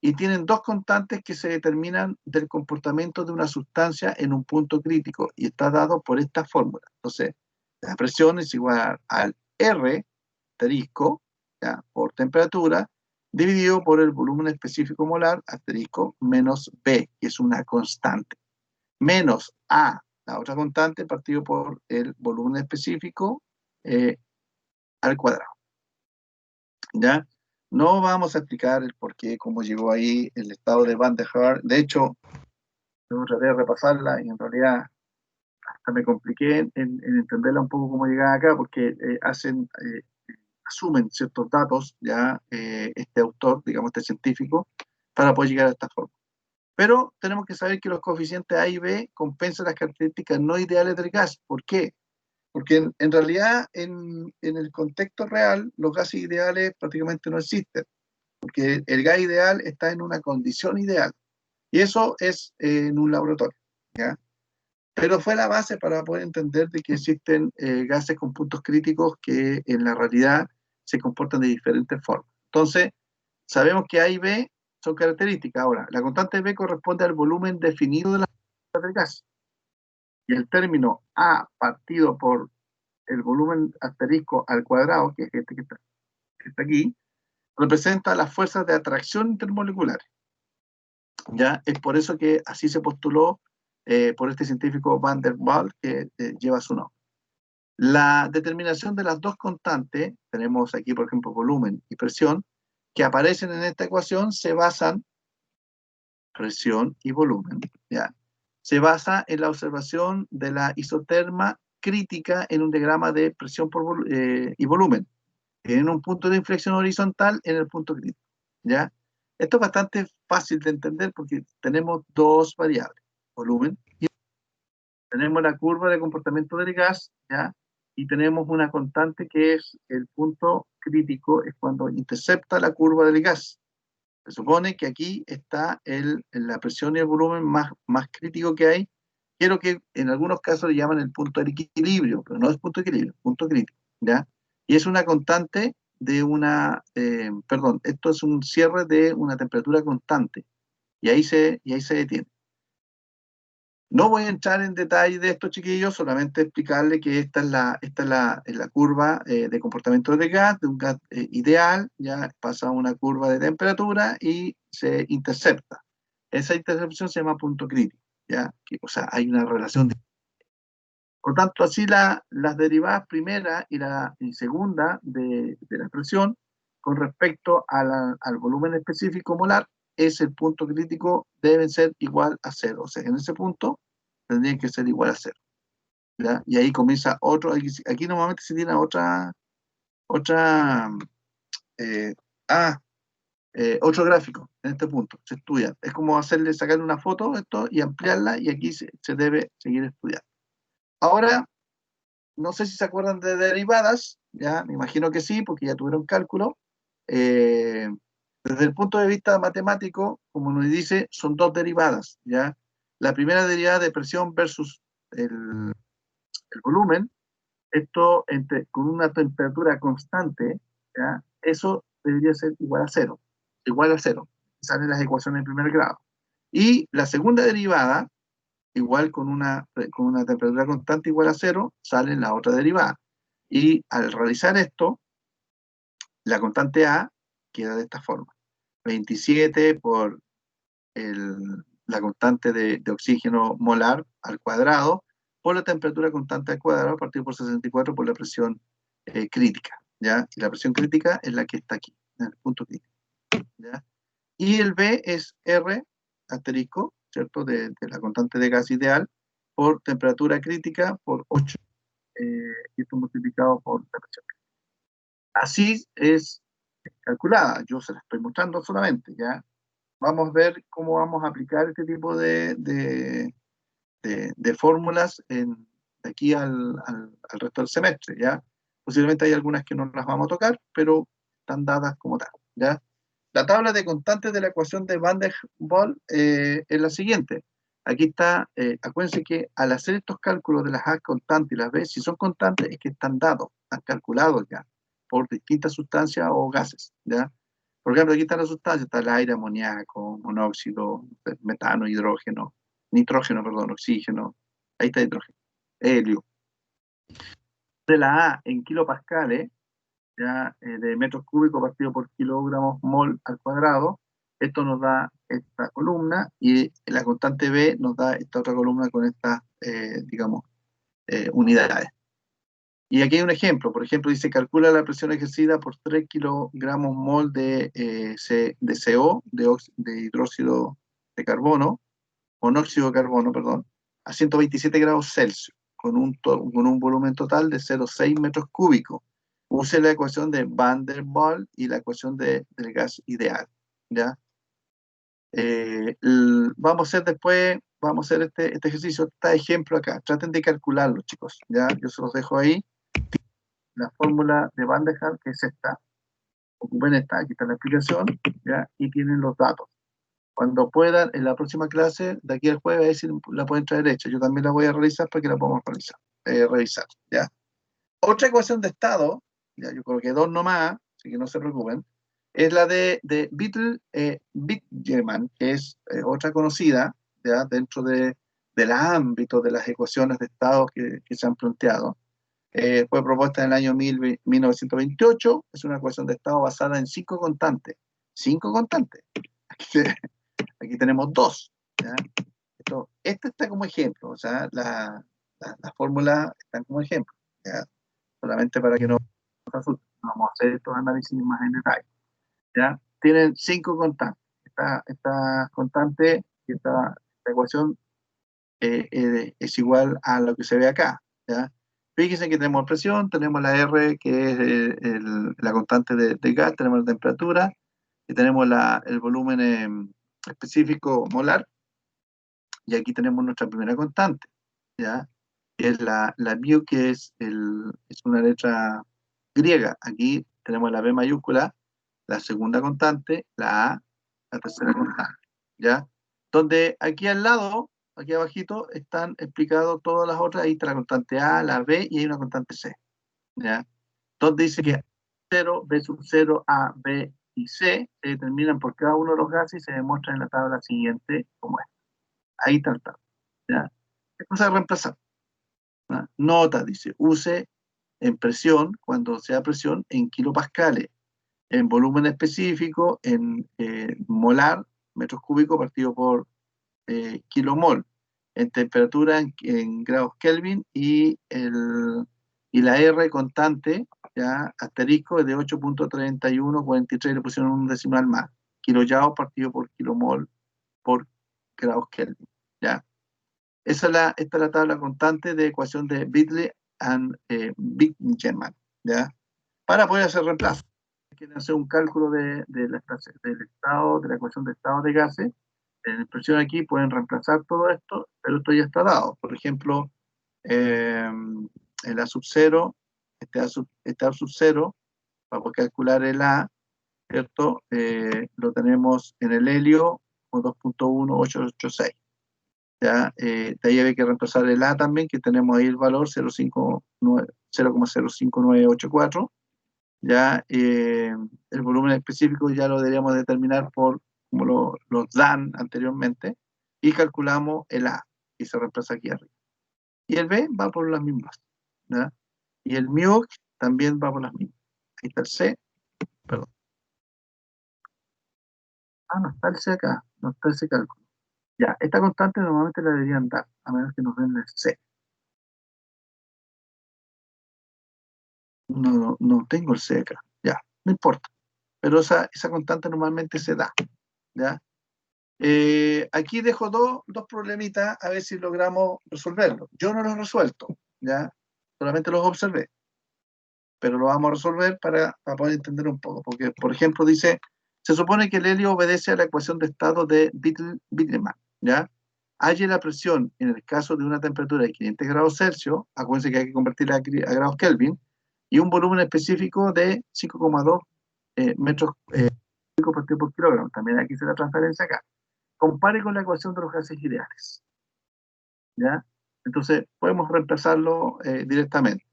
y tienen dos constantes que se determinan del comportamiento de una sustancia en un punto crítico, y está dado por esta fórmula. Entonces, la presión es igual al R asterisco, ¿ya? Por temperatura, dividido por el volumen específico molar, asterisco, menos B, que es una constante, menos A, la otra constante, partido por el volumen específico al cuadrado, ¿ya? No vamos a explicar el por qué, cómo llegó ahí el estado de Van der Waals. De hecho, yo traté de repasarla y en realidad hasta me compliqué en entenderla un poco cómo llegaba acá, porque asumen ciertos datos, ya este autor, digamos, este científico, para poder llegar a esta forma. Pero tenemos que saber que los coeficientes A y B compensan las características no ideales del gas. ¿Por qué? Porque en realidad, en el contexto real, los gases ideales prácticamente no existen, porque el gas ideal está en una condición ideal, y eso es en un laboratorio, ¿ya? Pero fue la base para poder entender de que existen gases con puntos críticos que en la realidad se comportan de diferentes formas. Entonces, sabemos que A y B son características. Ahora, la constante B corresponde al volumen definido de la del gas, y el término A partido por el volumen asterisco al cuadrado, que es este que está aquí, representa las fuerzas de atracción intermoleculares. ¿Ya? Es por eso que así se postuló por este científico Van der Waals, que lleva su nombre. La determinación de las dos constantes, tenemos aquí por ejemplo volumen y presión, que aparecen en esta ecuación, se basan, presión y volumen, ¿ya? Se basa en la observación de la isoterma crítica en un diagrama de presión y volumen, en un punto de inflexión horizontal en el punto crítico, ¿ya? Esto es bastante fácil de entender porque tenemos dos variables, volumen, y tenemos la curva de comportamiento del gas, ¿ya? Y tenemos una constante que es el punto crítico, es cuando intercepta la curva del gas. Se supone que aquí está la presión y el volumen más crítico que hay. Quiero que en algunos casos le llaman el punto de equilibrio, pero no es punto de equilibrio, punto crítico, ¿ya? Y es una constante de perdón, esto es un cierre de una temperatura constante, y ahí se detiene. No voy a entrar en detalle de esto, chiquillos, solamente explicarle que esta es la curva de comportamiento del gas, de un gas ideal, ya pasa a una curva de temperatura y se intercepta. Esa intercepción se llama punto crítico, ¿ya? O sea, hay una relación. Por tanto, así las derivadas primera y segunda de la presión con respecto al volumen específico molar es el punto crítico, deben ser igual a cero. O sea, en ese punto tendrían que ser igual a cero, ¿ya? Y ahí comienza aquí normalmente se tiene otra, eh, ah, otro gráfico en este punto, se estudia. Es como sacarle una foto a esto y ampliarla, y aquí se debe seguir estudiando. Ahora, no sé si se acuerdan de derivadas, ya, me imagino que sí, porque ya tuvieron cálculo. Eh, Desde el punto de vista matemático, como nos dice, son dos derivadas, ¿ya? La primera derivada de presión versus el volumen, esto con una temperatura constante, ¿ya? Eso debería ser igual a cero, igual a cero. Salen las ecuaciones de primer grado. Y la segunda derivada, igual con una temperatura constante igual a cero, sale la otra derivada. Y al realizar esto, la constante A queda de esta forma. 27 por la constante de oxígeno molar al cuadrado, por la temperatura constante al cuadrado, partido por 64 por la presión crítica, ¿ya? Y la presión crítica es la que está aquí, en el punto crítico, ¿ya? Y el B es R asterisco, ¿cierto? De la constante de gas ideal, por temperatura crítica, por 8, y esto multiplicado por la presión. Así es calculada, yo se la estoy mostrando solamente, ¿ya? Vamos a ver cómo vamos a aplicar este tipo de fórmulas de aquí al resto del semestre, ¿ya? Posiblemente hay algunas que no las vamos a tocar, pero están dadas como tal, ¿ya? La tabla de constantes de la ecuación de Van der Waals es la siguiente. Aquí está, acuérdense que al hacer estos cálculos de las A constantes y las B, si son constantes, es que están dados, están calculados ya, por distintas sustancias o gases, ¿ya? Por ejemplo, aquí están las sustancias, está el aire, amoníaco, monóxido, metano, hidrógeno, nitrógeno, perdón, oxígeno, ahí está hidrógeno, helio. De la A en kilopascales, ya, de metros cúbicos partido por kilogramos mol al cuadrado, esto nos da esta columna, y la constante B nos da esta otra columna con estas, digamos, unidades. Y aquí hay un ejemplo, por ejemplo, dice, calcula la presión ejercida por 3 kilogramos mol de CO, de hidróxido de carbono, monóxido de carbono, perdón, a 127 grados Celsius, con un volumen total de 0,6 metros cúbicos. Use la ecuación de Van der Waals y la ecuación del gas ideal, ¿ya? Vamos a hacer este ejercicio, este ejemplo acá. Traten de calcularlo, chicos, ¿ya? Yo se los dejo ahí. La fórmula de Van der Waals, que es esta. Ocupen esta, aquí está la explicación, ¿ya? Y tienen los datos. Cuando puedan, en la próxima clase, de aquí al jueves, a ver si la pueden traer hecha. Yo también la voy a realizar para que la podamos revisar, ¿ya? Otra ecuación de estado, ya yo creo que dos nomás, así que no se preocupen, es la de Wittgenstein, que es otra conocida, ¿ya? Dentro del ámbito de las ecuaciones de estado que se han planteado. Fue propuesta en el año 1928, es una ecuación de estado basada en 5 constantes. 5 constantes. Aquí tenemos 2, ¿ya? Este está como ejemplo, o sea, las fórmulas están como ejemplo, ¿ya? Solamente para que no nos asusten. Vamos a hacer estos análisis más en detalle, ¿ya? Tienen 5 constantes. Esta constante, esta ecuación es igual a lo que se ve acá, ¿ya? Fíjense que tenemos presión, tenemos la R, que es la constante de gas, tenemos la temperatura, y tenemos el volumen específico molar, y aquí tenemos nuestra primera constante, ¿ya? Que es la mu, que es una letra griega. Aquí tenemos la B mayúscula, la segunda constante, la A, la tercera constante, ¿ya? Donde aquí al lado, aquí abajito, están explicadas todas las otras. Ahí está la constante A, la B, y hay una constante C, ¿ya? Donde dice que 0, B sub 0, A, B y C se determinan por cada uno de los gases y se demuestran en la tabla siguiente como es. Ahí está el tabla, ¿ya? ¿Qué cosa de reemplazar? ¿Ah? Nota, dice, use en presión, cuando sea presión, en kilopascales, en volumen específico, en molar, metros cúbicos partido por kilomol, en temperatura en grados Kelvin, y la R constante, ya asterisco, es de 8.3143, le pusieron un decimal más, kilojoule partido por kilomol por grados Kelvin, ya. Esta es la tabla constante de ecuación de Biddle and Wittgenstein, ¿ya? Para poder hacer reemplazo. Quieren hacer un cálculo del estado, de la ecuación de estado de gases. En la expresión aquí pueden reemplazar todo esto, pero esto ya está dado. Por ejemplo, el A sub 0, este A sub 0, para poder calcular el A, ¿cierto? Lo tenemos en el helio con 2.1886. ¿Ya? De ahí hay que reemplazar el A también, que tenemos ahí el valor 0,0594. Ya el volumen específico ya lo deberíamos determinar por como los dan anteriormente, y calculamos el A, y se reemplaza aquí arriba. Y el B va por las mismas, ¿ya? Y el mu también va por las mismas. Ahí está el C, perdón. Ah, no está el C acá, no está el C cálculo. Ya, esta constante normalmente la deberían dar, a menos que nos den el C. No tengo el C acá, ya, no importa. Pero esa constante normalmente se da, ¿ya? Aquí dejo dos problemitas, a ver si logramos resolverlos. Yo no los he resuelto, ¿ya? Solamente los observé, pero lo vamos a resolver para poder entender un poco. Porque, por ejemplo, dice, se supone que el helio obedece a la ecuación de estado de Biddleman, ¿ya? Halle la presión en el caso de una temperatura de 500 grados Celsius, acuérdense que hay que convertirla a grados Kelvin, y un volumen específico de 5,2 metros partido por kilogramo. También aquí hice la transferencia acá. Compare con la ecuación de los gases ideales, ¿ya? Entonces, podemos reemplazarlo directamente.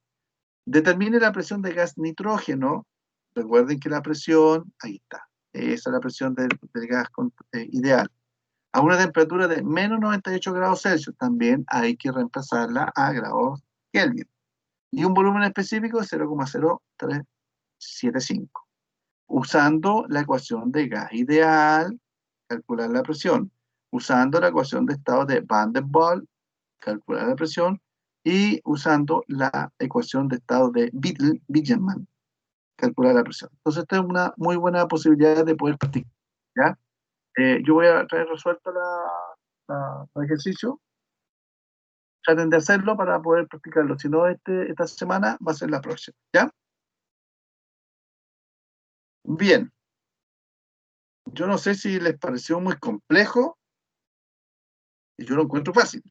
Determine la presión de gas nitrógeno. Recuerden que la presión, ahí está, esa es la presión del gas ideal. A una temperatura de menos 98 grados Celsius, también hay que reemplazarla a grados Kelvin. Y un volumen específico de 0,0375. Usando la ecuación de gas ideal, calcular la presión. Usando la ecuación de estado de Van der Waals, calcular la presión. Y usando la ecuación de estado de Wittgenstein, calcular la presión. Entonces, esta es una muy buena posibilidad de poder practicar, ¿ya? Yo voy a traer resuelto el ejercicio. Traten de hacerlo para poder practicarlo. Si no, esta semana va a ser la próxima, ¿ya? Bien. Yo no sé si les pareció muy complejo, y yo lo encuentro fácil,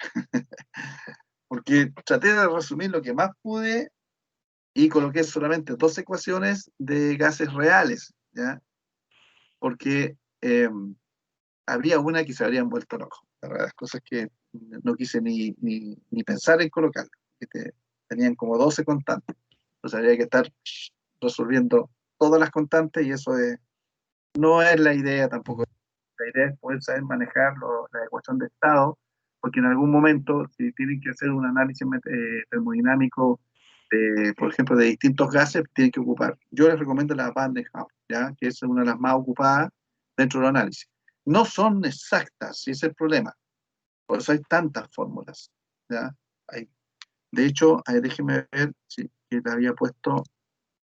porque traté de resumir lo que más pude y coloqué solamente dos ecuaciones de gases reales, ¿ya? Porque había una que se habrían vuelto loco. La verdad, las cosas que no quise ni pensar en colocar, que tenían como 12 constantes. Entonces habría que estar resolviendo todas las constantes, y eso no es la idea tampoco. La idea es poder saber manejar la ecuación de estado, porque en algún momento, si tienen que hacer un análisis termodinámico, por ejemplo, de distintos gases, tienen que ocupar. Yo les recomiendo la Van der Waals, ¿ya? Que es una de las más ocupadas dentro del análisis. No son exactas, si ese es el problema. Por eso hay tantas fórmulas, ¿ya? De hecho, déjenme ver si que le había puesto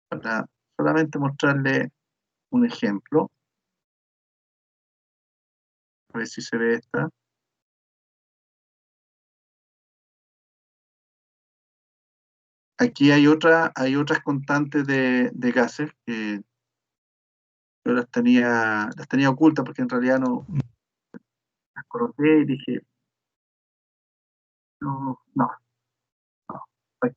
para solamente mostrarle un ejemplo. A ver si se ve esta. Aquí hay otras constantes de gases Yo las tenía ocultas porque en realidad no las coloqué y dije, no, no, para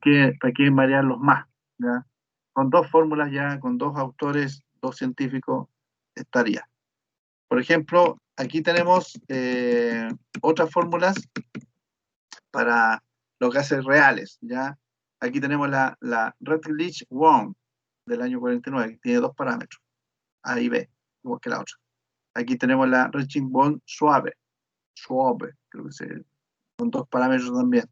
qué marearlos más? ¿Ya? Con dos fórmulas ya, con dos autores, dos científicos, estaría. Por ejemplo, aquí tenemos otras fórmulas para los gases reales, ¿ya? Aquí tenemos la Redlich-Wong del año 49, que tiene dos parámetros, A y B, igual que la otra. Aquí tenemos la Redlich-Wong-Schwabe, creo que con dos parámetros también,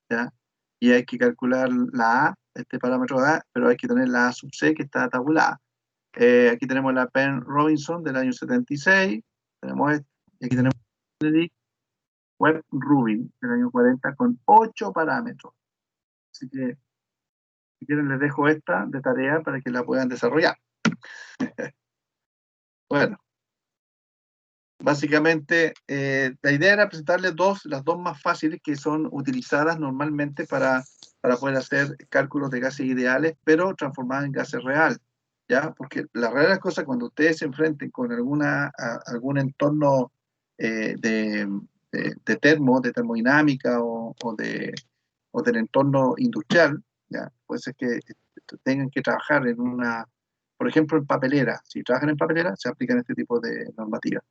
¿ya? Y hay que calcular la A, este parámetro A, pero hay que tener la A sub C que está tabulada. Aquí tenemos la Penn Robinson del año 76, tenemos este, y aquí tenemos Webb Rubin del año 40 con 8 parámetros. Así que, si quieren, les dejo esta de tarea para que la puedan desarrollar. Bueno, básicamente la idea era presentarles las dos más fáciles que son utilizadas normalmente para poder hacer cálculos de gases ideales, pero transformadas en gases reales. ¿Ya? Porque la realidad de las cosas, cuando ustedes se enfrenten con algún entorno de termodinámica o del entorno industrial, ¿ya? Puede ser que tengan que trabajar por ejemplo, en papelera. Si trabajan en papelera, se aplican este tipo de normativas.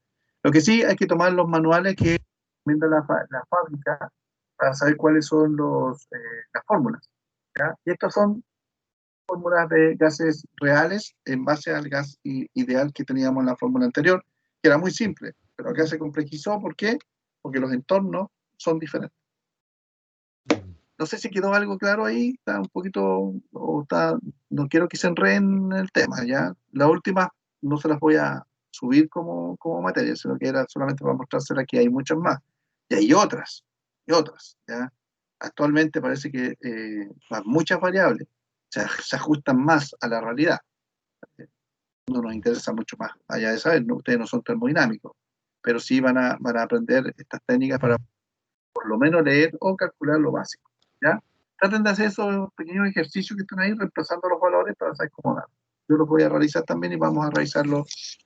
Lo que sí, hay que tomar los manuales que recomienda la fábrica para saber cuáles son las fórmulas, ¿ya? Y estos son fórmulas de gases reales en base al gas ideal que teníamos en la fórmula anterior, que era muy simple, pero acá se complejizó. ¿Por qué? Porque los entornos son diferentes. No sé si quedó algo claro ahí, está un poquito, no quiero que se enreden en el tema, ¿ya? La última no se las voy a subir como materia, sino que era solamente para mostrársela que hay muchas más. Y hay otras, ¿ya? Actualmente parece que muchas variables se ajustan más a la realidad. No nos interesa mucho más allá de saber, ¿no? Ustedes no son termodinámicos, pero sí van a aprender estas técnicas para por lo menos leer o calcular lo básico, ¿ya? Traten de hacer esos pequeños ejercicios que están ahí, reemplazando los valores para saber cómo dar. Yo los voy a realizar también y vamos a realizarlo.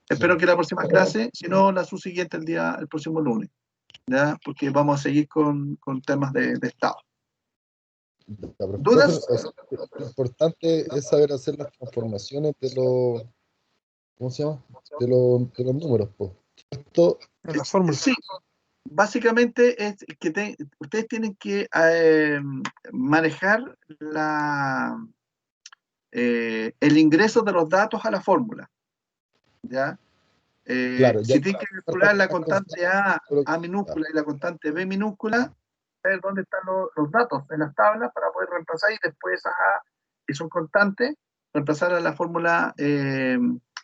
Espero que la próxima clase, si no la subsiguiente el próximo lunes, ¿ya? Porque vamos a seguir con temas de estado. Ya, pero, ¿Dudas? profe, o sea, lo importante es saber hacer las transformaciones de los, ¿cómo se llama? De los números, pues. Esto, En la fórmula. Sí, básicamente es que ustedes tienen que manejar el ingreso de los datos a la fórmula, ¿ya? claro, ya Si tienen que calcular la constante A claro, minúscula y la constante B minúscula, ver dónde están los datos en las tablas para poder reemplazar y después esas A, que son constantes, reemplazar a la fórmula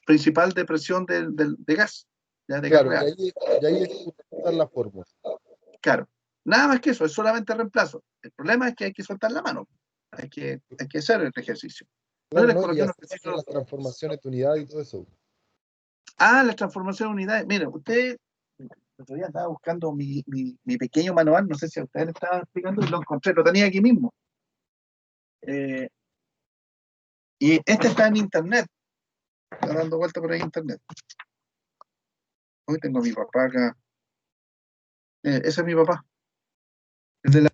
principal de presión de gas, ¿ya? De gas claro, real. y ahí ejecutar la fórmula. Claro, nada más que eso, es solamente reemplazo. El problema es que hay que soltar la mano, hay que hacer el ejercicio. Entonces Claro, les ¿no? Y coloqué unos hacer las ejercicios. transformaciones de unidad y todo eso. La transformación de unidades. Mira, usted, el otro día estaba buscando mi pequeño manual, no sé si a ustedes le estaba explicando, y lo encontré, lo tenía aquí mismo. Eh, y este está en internet, está dando vuelta por ahí en internet. Hoy tengo a mi papá acá. Ese es mi papá, es del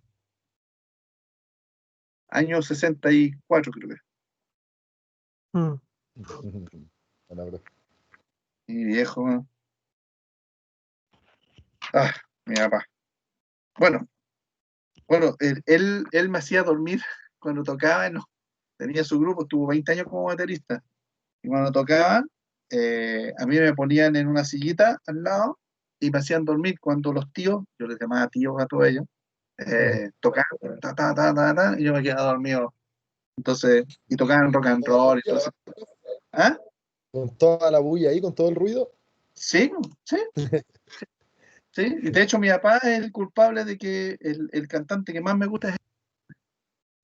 año 64, creo que. Mm. Bueno, bro. Mi viejo. Mi papá. Bueno, él me hacía dormir cuando tocaba, no, tenía su grupo, tuvo 20 años como baterista, y cuando tocaba, a mí me ponían en una sillita al lado y me hacían dormir cuando los tíos, yo les llamaba tíos a todos ellos, tocaban, y yo me quedaba dormido. Entonces, y tocaban rock and roll y todo eso. ¿Ah? Con toda la bulla ahí, con todo el ruido. Sí, sí, sí. Y de hecho mi papá es el culpable de que el cantante que más me gusta es él,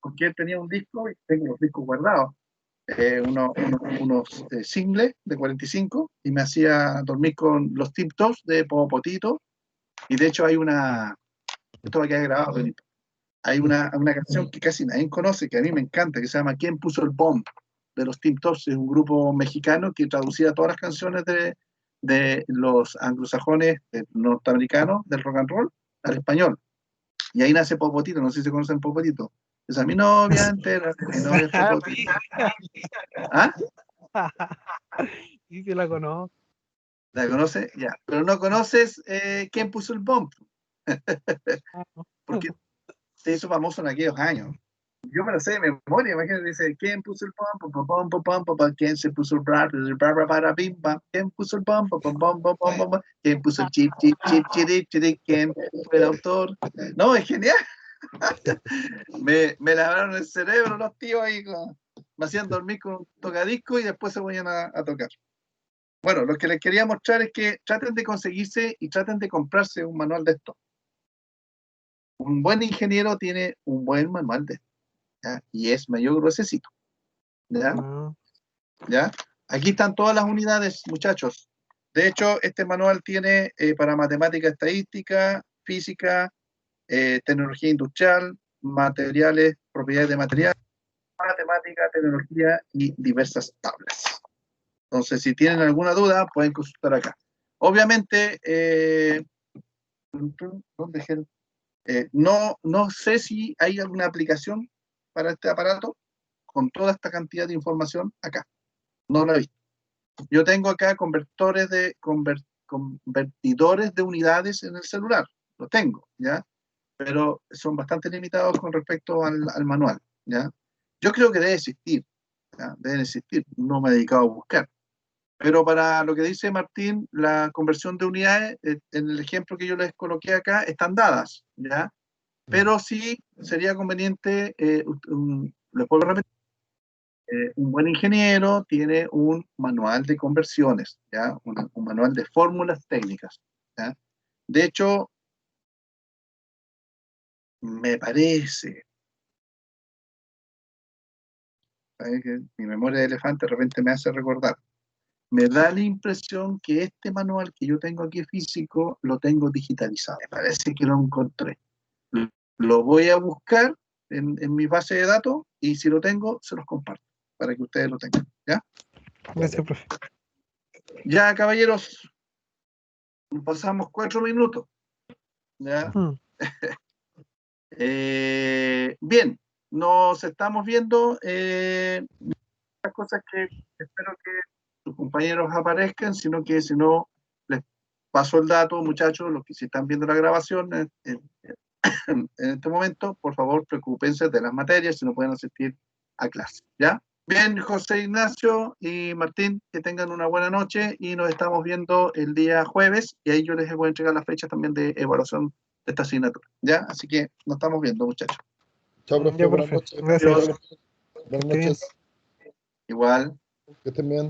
porque él tenía un disco y tengo los discos guardados. Unos singles de 45 y me hacía dormir con los Tip Tops de Popotito. Y de hecho esto va a quedar grabado, Benito. Hay una canción que casi nadie conoce, que a mí me encanta, que se llama ¿Quién puso el bomb? de los Teen Tops, es un grupo mexicano que traducía todas las canciones de los anglosajones norteamericanos del rock and roll al español. Y ahí nace Popotito, no sé si se conocen Popotito. Es a mi novia entera, mi novia es Popotito. ¿Ah? Sí, se la conozco. ¿La conoces? Ya. Pero no conoces quién puso el bomb, porque se hizo famoso en aquellos años. Yo me lo sé de memoria, imagínate, dice, ¿quién puso el pom, pom, pom, pom, pom, pom, pom? ¿Quién se puso el bra, para, bim, bam? ¿Quién puso el pom, pom, pom, pom, pom, pom, pom? ¿Quién puso el chip, chip, chip, chirip, chirip? ¿Quién fue el autor? No, es genial. Me lavaron el cerebro los tíos ahí, me hacían dormir con un tocadisco y después se ponían a tocar. Bueno, lo que les quería mostrar es que traten de conseguirse y traten de comprarse un manual de esto. Un buen ingeniero tiene un buen manual de esto, ¿ya? Y es medio gruesecito, ¿ya? ¿Ya? Aquí están todas las unidades, muchachos. De hecho, este manual tiene para matemática, estadística, física, tecnología industrial, materiales, propiedades de materiales, matemática, tecnología y diversas tablas. Entonces, si tienen alguna duda, pueden consultar acá. Obviamente, no sé si hay alguna aplicación para este aparato con toda esta cantidad de información acá. No la he visto. Yo tengo acá convertidores de unidades en el celular. Lo tengo, ¿ya? Pero son bastante limitados con respecto al manual, ¿ya? Yo creo que debe existir, ¿ya? Deben existir. No me he dedicado a buscar. Pero para lo que dice Martín, la conversión de unidades, en el ejemplo que yo les coloqué acá, están dadas, ¿ya? Pero sí sería conveniente, les puedo repetir, un buen ingeniero tiene un manual de conversiones, ¿ya? Un manual de fórmulas técnicas, ¿ya? De hecho, me parece, ¿sabes? Que mi memoria de elefante de repente me hace recordar. Me da la impresión que este manual que yo tengo aquí físico lo tengo digitalizado. Me parece que lo encontré. Lo voy a buscar en mi base de datos y si lo tengo, se los comparto para que ustedes lo tengan. ¿Ya? Gracias, profe. Ya, caballeros, pasamos 4 minutos. ¿Ya? Bien, nos estamos viendo. Las cosas que espero que sus compañeros aparezcan, sino que si no, les paso el dato, muchachos, los que si están viendo la grabación en este momento, por favor, preocúpense de las materias si no pueden asistir a clase. ¿Ya? Bien, José Ignacio y Martín, que tengan una buena noche y nos estamos viendo el día jueves y ahí yo les voy a entregar las fechas también de evaluación de esta asignatura. ¿Ya? Así que nos estamos viendo, muchachos. Chao, profe. Ya, Buenas profe. noches. Gracias. Buenas Que esté bien. noches. Igual. Que estén bien.